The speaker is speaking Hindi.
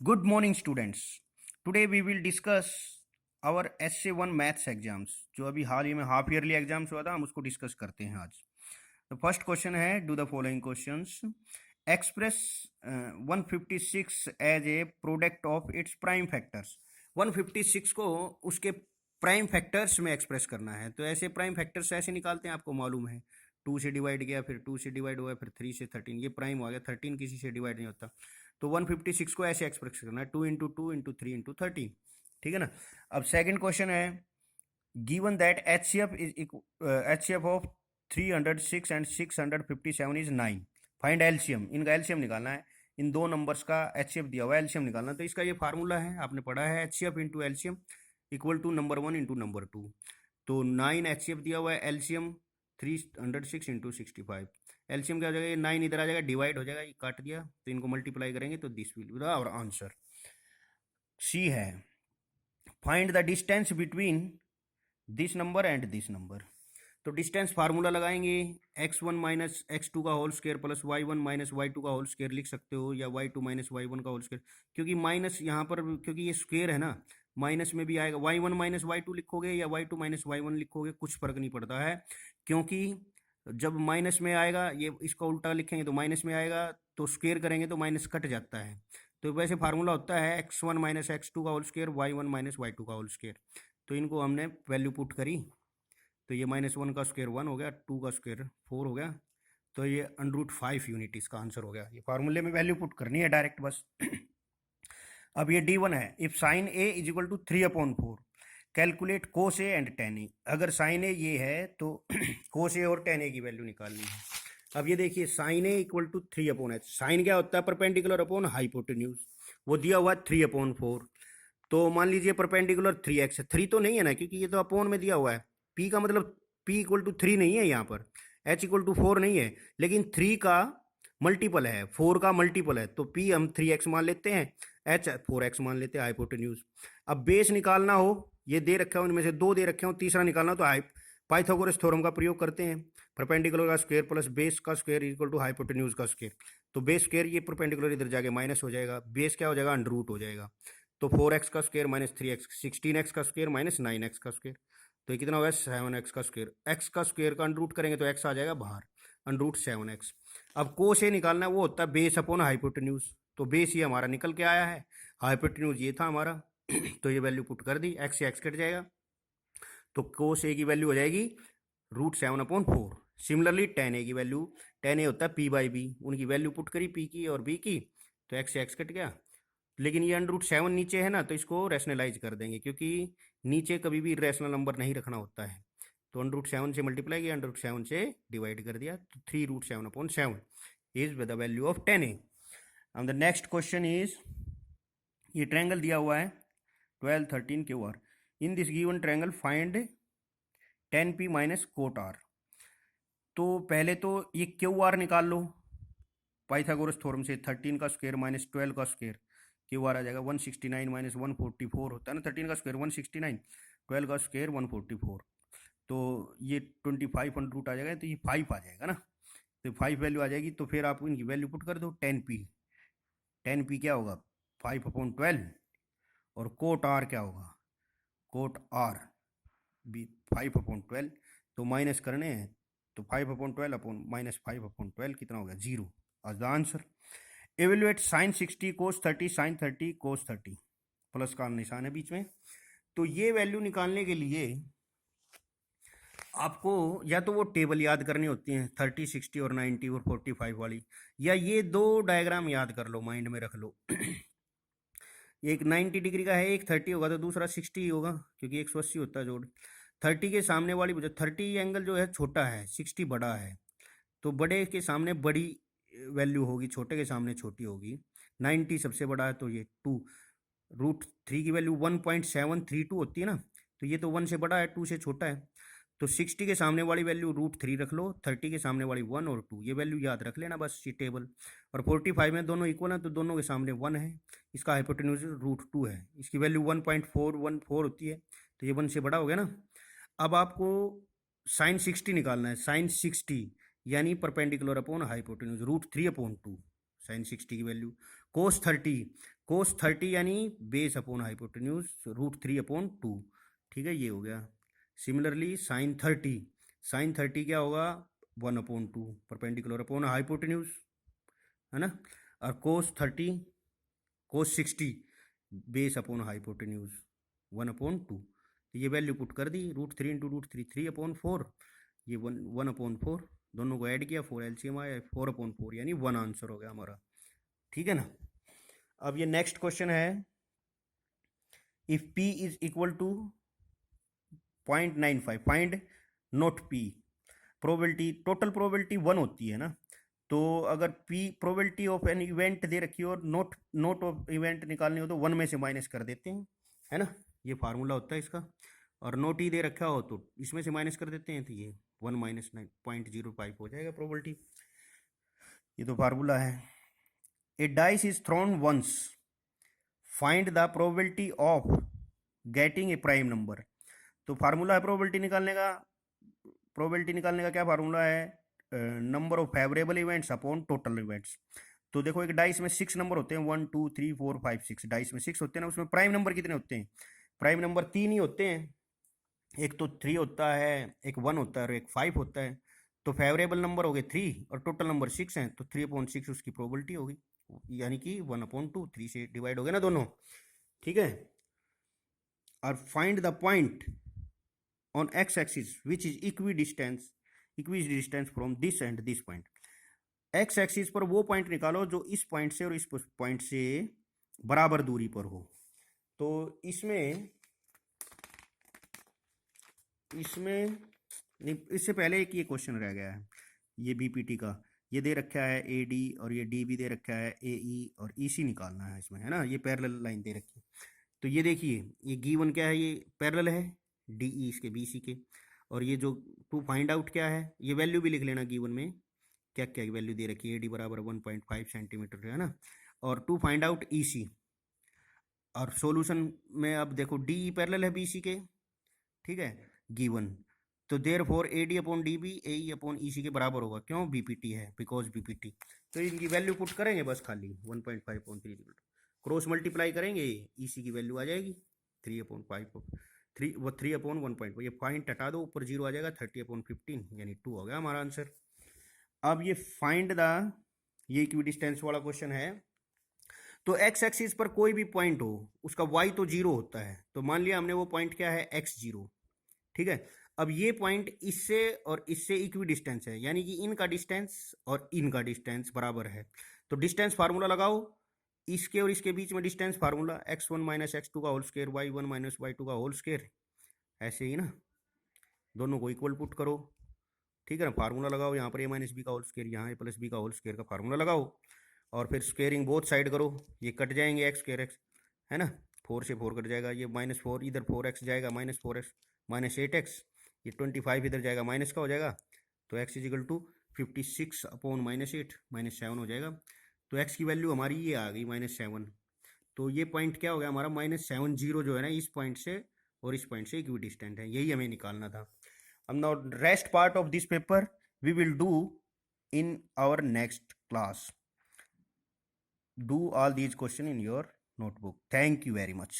Good morning students. Today we will discuss our SA1 maths exams जो अभी हाल ही में हाफ ईयरली एग्जाम्स हुआ था, हम उसको डिस्कस करते हैं आज। तो फर्स्ट क्वेश्चन है, do the following questions. Express 156 as a product of its prime factors. 156 को उसके प्राइम फैक्टर्स में एक्सप्रेस करना है। तो ऐसे प्राइम फैक्टर्स ऐसे निकालते हैं, आपको मालूम है। 2 से डिवाइड किया, फिर 2 से डिवाइड हुआ, फिर 3 से 13, ये प्राइम हो गया। 13 किसी से डिवाइड नहीं होता। तो 156 को ऐसे एक्सप्रेस करना है, 2 इंटू 2 इंटू 3 इंटू 13। ठीक है ना। अब सेकंड क्वेश्चन है, given that HCF of 306 and 657 is 9, find LCM. इनका एलसीएम निकालना है। इन दो नंबर्स का HCF दिया हुआ है, एलसीएम निकालना। तो इसका ये फार्मूला है, आपने पढ़ा है, HCF into LCM equal to number 1 into number 2। तो 9 HCF दिया हुआ है, एलसीएम 306 इंटू 65। एलसीएम क्या हो जाएगा, ये 9 इधर आ जाएगा, डिवाइड हो जाएगा, ये काट दिया, तो इनको मल्टीप्लाई करेंगे तो this will be our answer. C है, find the distance between this number and this number. तो डिस्टेंस फार्मूला लगाएंगे, x1 माइनस x2 का whole square plus y1 minus y2 का होल स्क्वायर लिख सकते हो, या y2 माइनस y1 का होल स्क्वायर। क्योंकि माइनस यहाँ पर, क्योंकि ये स्क्वायर है ना, माइनस में भी आएगा। y1 माइनस y2 लिखोगे या y2 माइनस y1 लिखोगे, कुछ फर्क नहीं पड़ता है। क्योंकि जब माइनस में आएगा, ये इसका उल्टा लिखेंगे तो माइनस में आएगा, तो स्क्वायर करेंगे तो माइनस कट जाता है। तो वैसे फार्मूला होता है x1 माइनस x2 का whole square, y1 minus y2 का होल स्क्वायर। तो इनको हमने वैल्यू पुट करी, तो ये -1 का स्क्वायर 1 हो गया, 2 का स्क्वायर 4 हो गया, तो ये √5 यूनिट इसका आंसर हो गया। ये फार्मूले में वैल्यू पुट करनी है डायरेक्ट बस। अब ये D1 है, if sine A is equal to 3/4 calculate cos A and tan A। अगर साइन A ये है तो कोस A और टेन A की वैल्यू निकालनी है। अब ये देखिए, sine A equal to 3/h। Sine क्या होता है, परपेंडिकुलर अपॉन हाइपोटेन्यूज। वो दिया हुआ 3/4। तो मान लीजिए परपेंडिकुलर 3x है, 3 तो नहीं है ना, क्योंकि ये तो अपॉन में दिया हुआ है। p का मतलब p इक्वल टू 3 नहीं है यहाँ पर, h इक्वल टू 4 नहीं है, लेकिन 3 का मल्टीपल है, 4 का मल्टीपल है, तो p हम 3x मान लेते हैं, h 4x मान लेते हैं, हाइपोटेन्यूज। अब बेस निकालना हो, ये दे रखा है, उनमें से 2 दे रखे हो, तीसरा निकालना तो पाइथागोरस थ्योरम का प्रयोग करते हैं। परपेंडिकुलर का स्क्वायर प्लस बेस का स्क्वायर इक्वल टू हाइपोटेन्यूज का स्क्वायर। तो बेस स्क्वायर, ये परपेंडिकुलर इधर जाके माइनस हो जाएगा, बेस क्या हो जाएगा, अंडर रूट हो जाएगा। तो 4x का स्क्वायर माइनस 3x, 16x का स्क्वायर माइनस 9x का स्क्वायर। तो ये कितना होगा, 7x का स्क्वायर। x का स्क्वायर का अंडर रूट करेंगे तो x आ जाएगा बाहर, अंडर रूट 7x। अब कोस ए निकालना है, वो होता है बेस अपॉन हाइपोटेन्यूज। तो बेस ये हमारा निकल के आया है, हाइपोटेन्यूज ये था हमारा। तो ये वैल्यू पुट कर दी, x से x कट जाएगा, तो कोस ए की वैल्यू हो जाएगी √7/4। सिमिलरली टेन ए की वैल्यू, टेन ए होता है p/b, उनकी वैल्यू पुट करी, p की और b की, तो x से x कट गया। लेकिन ये √7 नीचे है ना, तो इसको रैशनलाइज कर देंगे, क्योंकि नीचे कभी भी रैशनल नंबर नहीं रखना होता है। तो √7 से मल्टीप्लाई किया, √7 से डिवाइड कर दिया, तो 3√7/7 is the value of ten A. And the next question is, ये ट्रायंगल दिया हुआ है 12 13 QR। In this given triangle find tan P minus cot R। तो पहले तो ये QR निकाल लो पाइथागोरस थ्योरम से, 13 का स्क्वायर माइनस 12 का स्क्वायर, QR आ जाएगा 169 माइनस 144 होता है ना, 13 का स्क्वायर 169, 12 का स्क्वायर 144, तो ये 25 अंडर रूट आ जाएगा, तो ये 5 आ जाएगा ना। तो 5 वैल्यू आ जाएगी, तो फिर आप इनकी वैल्यू पुट कर दो। 10p क्या होगा, 5/12, और कोट R क्या होगा, कोट R भी 5/12। तो माइनस करने हैं, तो 5/12 अपॉन माइनस 5/12 कितना हो गया, 0 आज the answer. Evaluate sine 60 cos 30 sine 30 cos 30, plus का निशान है बीच में। तो ये वैल्यू निकालने के लिए आपको या तो वो टेबल याद करनी होती है, 30 60 और 90 और 45 वाली, या ये दो डायग्राम याद कर लो, माइंड में रख लो। एक 90 डिग्री का है, एक 30 होगा, तो दूसरा 60 होगा, क्योंकि 180 होता है जोड़। 30 के सामने वाली, 30 एंगल जो है छोटा है, 60 बड़ा है, तो बड़े के सामने बड़ी वैल्यू होगी, छोटे के सामने छोटी होगी। 90 सबसे बड़ा है, तो ये 2 √3 की वैल्यू 1.732 होती है ना, तो ये तो 1 से बड़ा है, 2 से छोटा है। तो 60 के सामने वाली वैल्यू √3 रख लो, 30 के सामने वाली 1 और 2, ये वैल्यू याद रख लेना बस, ये टेबल। और 45 में दोनों इक्वल है, तो दोनों के सामने 1 है, इसका हाइपोटेन्यूज √2 है, इसकी वैल्यू 1.414 होती है, तो ये 1 से बड़ा हो गया ना। अब आपको साइन 60 निकालना है, साइन 60 यानी परपेंडिकुलर अपॉन हाइपोटेन्यूज √3/2, साइन 60 की वैल्यू। कोस 30, कोस 30 यानी बेस अपॉन हाइपोटेन्यूज √3/2, ठीक है, ये हो गया। सिमिलरली साइन 30 क्या होगा, 1/2 परपेंडिकुलर अपॉन हाइपोटेन्यूज, है ना। और कोस 60 बेस अपॉन हाइपोटेन्यूज 1/2, तो ये वैल्यू पुट कर दी, √3 इंटू √3 3/4, ये 1/4, दोनों को ऐड किया, 4 LCM आया, 4/4 यानी 1 आंसर हो गया हमारा, ठीक है ना। अब ये नेक्स्ट क्वेश्चन है, if P is equal to 0.95 find not P। Probability, total probability 1 होती है ना, तो अगर P probability of an event दे रखी हो और नोट ऑफ इवेंट निकालनी हो तो 1 में से माइनस कर देते हैं, है ना, ये फार्मूला होता है इसका। और नोट ही दे रखा हो तो इसमें से माइनस कर देते हैं, तो ये 1 माइनस 0.05 हो जाएगा प्रोबेबिलिटी, ये तो फार्मूला है। A dice is thrown once, find the probability of getting a prime number. तो फार्मूला है प्रोबेबिलिटी निकालने का क्या फार्मूला है, number of favourable events upon total events. तो देखो एक डाइस में 6 नंबर होते हैं, 1 2 3 4 5 6, डाइस में 6 होते हैं ना, उसमें प्राइम नंबर कितने होते हैं, प्राइम नंबर 3 ही होते हैं, एक तो 3 होता है, एक 1 होता है और एक 5 होता है। तो फेवरेबल नंबर हो गए 3 और टोटल नंबर 6 हैं, तो 3/6 उसकी प्रोबेबिलिटी होगी, यानी कि 1/2, 3 से डिवाइड हो गए ना दोनों, ठीक है। और find the point on x axis which is equi distance from this and this point. X axis पर वो पॉइंट निकालो जो इस पॉइंट से और इस पॉइंट से बराबर दूरी पर हो। तो इसमें इससे पहले एक ये क्वेश्चन रह गया है, ये बीपीटी का, ये दे रखा है AD और ये D भी दे रखा है, AE और EC निकालना है इसमें, है ना, ये पैरेलल लाइन दे रखी है। तो ये देखिए, ये गिवन क्या है, ये पैरेलल है DE इसके BC के, और ये जो टू फाइंड आउट क्या है, ये वैल्यू भी लिख लेना गिवन में, क्या क्या वैल्यू दे रखी है, AD बराबर 1.5 सेंटीमीटर, है ना, और टू फाइंड आउट EC। और सॉल्यूशन में अब देखो DE पैरेलल है BC के, ठीक है, गिवन, तो देयर फॉर AD/DB AE/EC के बराबर होगा, क्यों, बीपीटी है, बिकॉज बीपीटी। तो इनकी वैल्यू पुट करेंगे बस, खाली 1.5/3 क्रॉस मल्टीप्लाई करेंगे, EC की वैल्यू आ जाएगी 3/5, 3/1, ये पॉइंट हटा दो, ऊपर 0 आ जाएगा, 30/15 यानी 2 हो गया हमारा आंसर। अब ये फाइंड द, ये इक्विडिस्टेंस वाला क्वेश्चन है। तो एक्स एक्सिस पर कोई भी पॉइंट हो, उसका y तो 0 होता है, तो मान लिया हमने वो पॉइंट क्या है, x0, ठीक है। अब ये पॉइंट इससे और इससे इक्वी डिस्टेंस है, यानी कि इनका डिस्टेंस और इनका डिस्टेंस बराबर है। तो डिस्टेंस फार्मूला लगाओ, इसके और इसके बीच में डिस्टेंस फार्मूला, x1 - x2 का होल स्क्वायर, y1 - y2 का होल स्क्वायर, ऐसे ही ना, दोनों को इक्वल पुट करो, ठीक है ना, फार्मूला लगाओ, यहाँ पर a - b का होल स्क्वायर, यहाँ a + b का होल स्क्वायर का फार्मूला लगाओ, और फिर स्क्वेयरिंग बोथ साइड करो, ये कट जाएंगे x², है ना, 4 से 4 कट जाएगा, ये -4 इधर 4x जाएगा, -4x -8x, ये 25 इधर जाएगा, माइनस का हो जाएगा, तो x = 56/-8 -7 हो जाएगा। तो x की वैल्यू हमारी ये आ गई -7। तो ये पॉइंट क्या हो गया हमारा, -70 जो है ना, इस पॉइंट से और इस पॉइंट से इक्वी डिस्टेंट है, यही हमें निकालना था। अब now rest part of this paper we will do in our next class. Do all these questions in your notebook. Thank you very much.